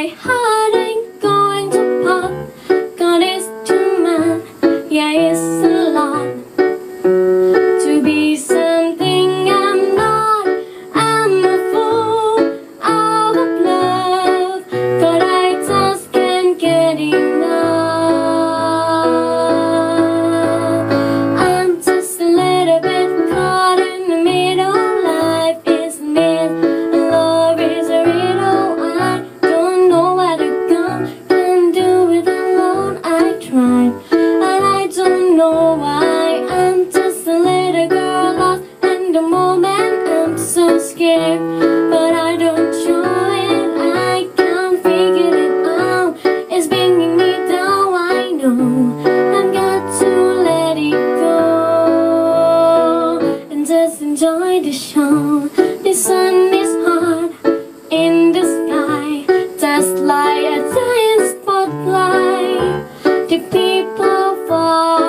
my heart ain't going to pop. God is too mad, yeah, it's a lot to be something I'm not. I'm a fool out of love, but I just can't get enough. I'm just a little bit caught in the middle. Life is a myth and love is a riddle. I don't know where to go, can't do it alone. I tried and I don't know why. I'm just a little girl lost in the moment. I'm so scared, but I don't show it. I can't figure it out, it's bringing me down. I know I've got to let it go and just enjoy the show. The sun is hot in the sky, just like a giant spotlight. The people fall